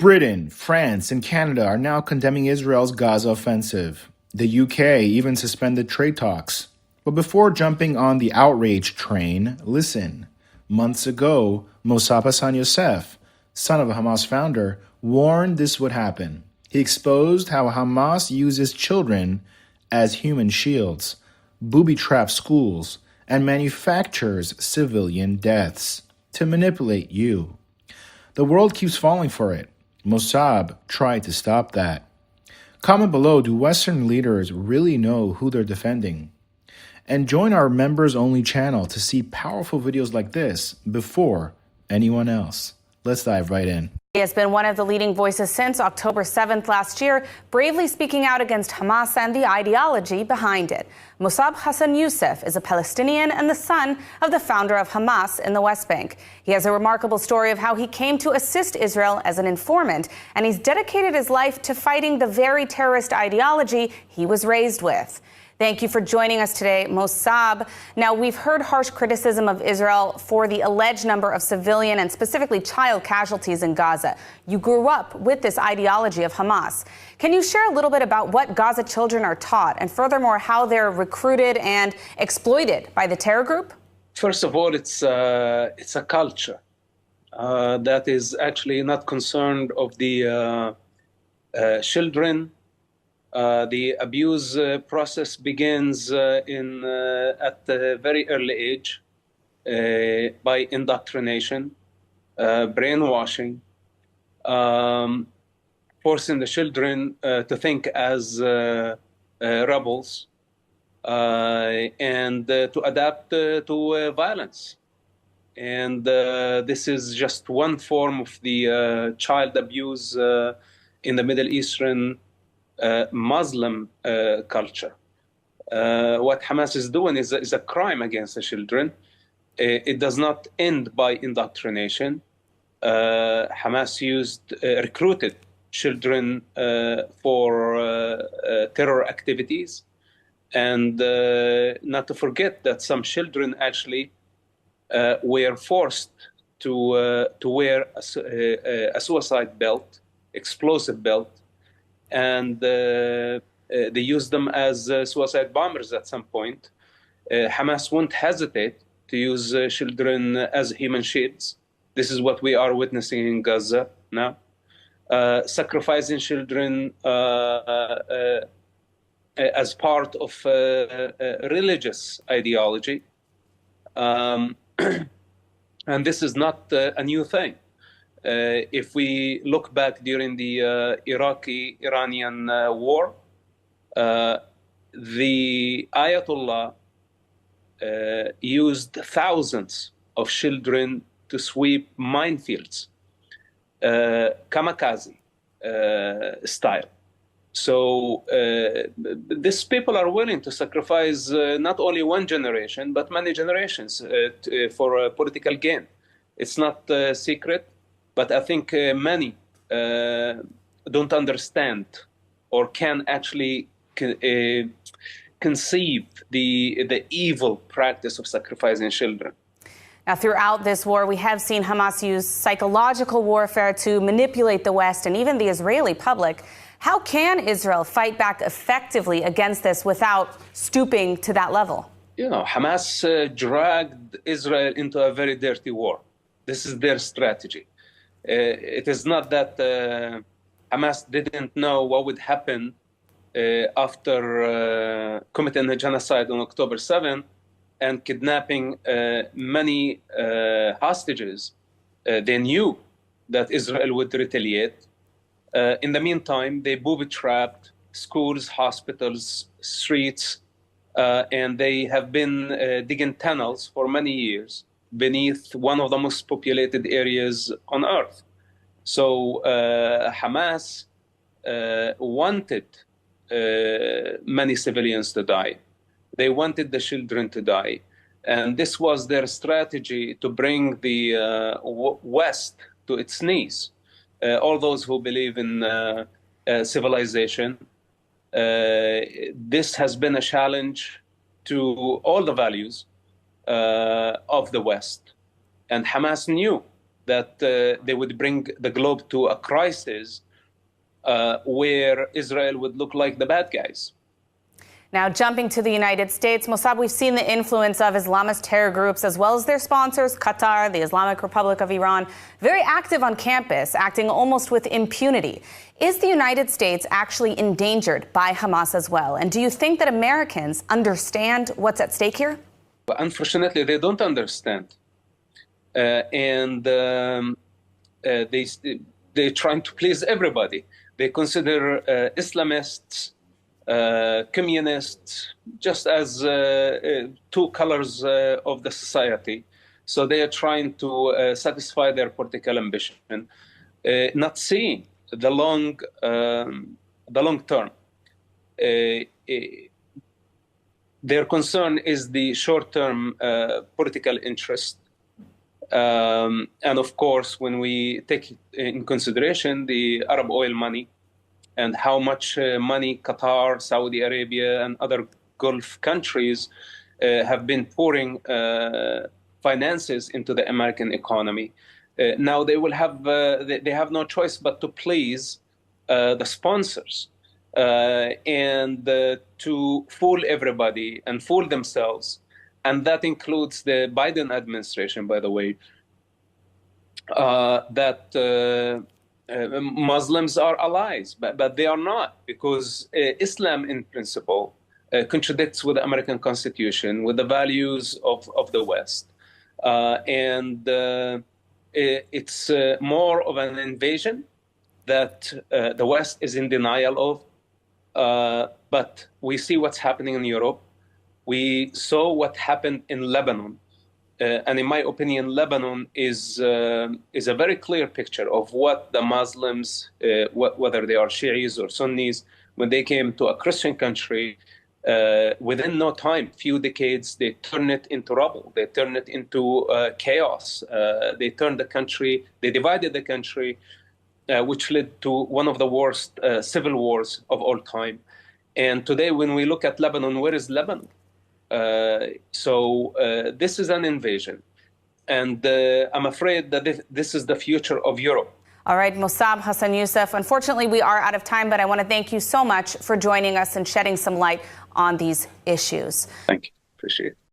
Britain, France, and Canada are now condemning Israel's Gaza offensive. The UK even suspended trade talks. But before jumping on the outrage train, listen. Months ago, Mosab Hassan Yousef, son of a Hamas founder, warned this would happen. He exposed how Hamas uses children as human shields, booby-traps schools, and manufactures civilian deaths to manipulate you. The world keeps falling for it. Mosab tried to stop that. Comment below, do Western leaders really know who they're defending? And join our members-only channel to see powerful videos like this before anyone else. Let's dive right in. He has been one of the leading voices since October 7th last year, bravely speaking out against Hamas and the ideology behind it. Mosab Hassan Yousef is a Palestinian and the son of the founder of Hamas in the West Bank. He has a remarkable story of how he came to assist Israel as an informant, and he's dedicated his life to fighting the very terrorist ideology he was raised with. Thank you for joining us today, Mosab. Now, we've heard harsh criticism of Israel for the alleged number of civilian and specifically child casualties in Gaza. You grew up with this ideology of Hamas. Can you share a little bit about what Gaza children are taught and furthermore how they're recruited and exploited by the terror group? First of all, it's a culture that is actually not concerned of the children. The abuse process begins at a very early age by indoctrination, brainwashing, forcing the children to think as rebels and to adapt to violence. And this is just one form of the child abuse in the Middle Eastern Muslim culture. What Hamas is doing is a crime against the children. It does not end by indoctrination. Hamas recruited children for terror activities. And not to forget that some children actually were forced to wear a suicide belt, explosive belt, and they used them as suicide bombers at some point. Hamas won't hesitate to use children as human shields. This is what we are witnessing in Gaza now. Sacrificing children as part of religious ideology. And this is not a new thing. If we look back during the Iraqi-Iranian war, the Ayatollah used thousands of children to sweep minefields, kamikaze style. So these people are willing to sacrifice not only one generation, but many generations for political gain. It's not secret. But I think many don't understand or can actually conceive the evil practice of sacrificing children. Now, throughout this war, we have seen Hamas use psychological warfare to manipulate the West and even the Israeli public. How can Israel fight back effectively against this without stooping to that level? You know, Hamas dragged Israel into a very dirty war. This is their strategy. It is not that Hamas didn't know what would happen after committing a genocide on October 7th and kidnapping many hostages. They knew that Israel would retaliate. In the meantime, they booby-trapped schools, hospitals, streets, and they have been digging tunnels for many years beneath one of the most populated areas on earth. So Hamas wanted many civilians to die. They wanted the children to die. And this was their strategy to bring the West to its knees. All those who believe in civilization, this has been a challenge to all the values of the West. And Hamas knew that they would bring the globe to a crisis where Israel would look like the bad guys. Now, jumping to the United States, Mosab, we've seen the influence of Islamist terror groups as well as their sponsors, Qatar, the Islamic Republic of Iran, very active on campus, acting almost with impunity. Is the United States actually endangered by Hamas as well? And do you think that Americans understand what's at stake here? Unfortunately, they don't understand. They're trying to please everybody. They consider Islamists, communists, just as two colors of the society. So they are trying to satisfy their political ambition, not seeing the long term. Their concern is the short-term political interest. And of course, when we take in consideration the Arab oil money and how much money Qatar, Saudi Arabia, and other Gulf countries have been pouring finances into the American economy, now they will have they have no choice but to please the sponsors and to fool everybody and fool themselves. And that includes the Biden administration, by the way, that Muslims are allies, but they are not, because Islam, in principle, contradicts with the American Constitution, with the values of the West. It's more of an invasion that the West is in denial of. But we see what's happening in Europe. We saw what happened in Lebanon. And in my opinion, Lebanon is a very clear picture of what the Muslims, whether they are Shi'is or Sunnis, when they came to a Christian country, within no time, few decades, they turned it into rubble. They turned it into chaos. They turned the country, they divided the country, which led to one of the worst civil wars of all time. And today, when we look at Lebanon, where is Lebanon? This is an invasion. And I'm afraid that this is the future of Europe. All right, Mosab, Hassan, Yousef, unfortunately, we are out of time, but I want to thank you so much for joining us and shedding some light on these issues. Thank you. Appreciate it.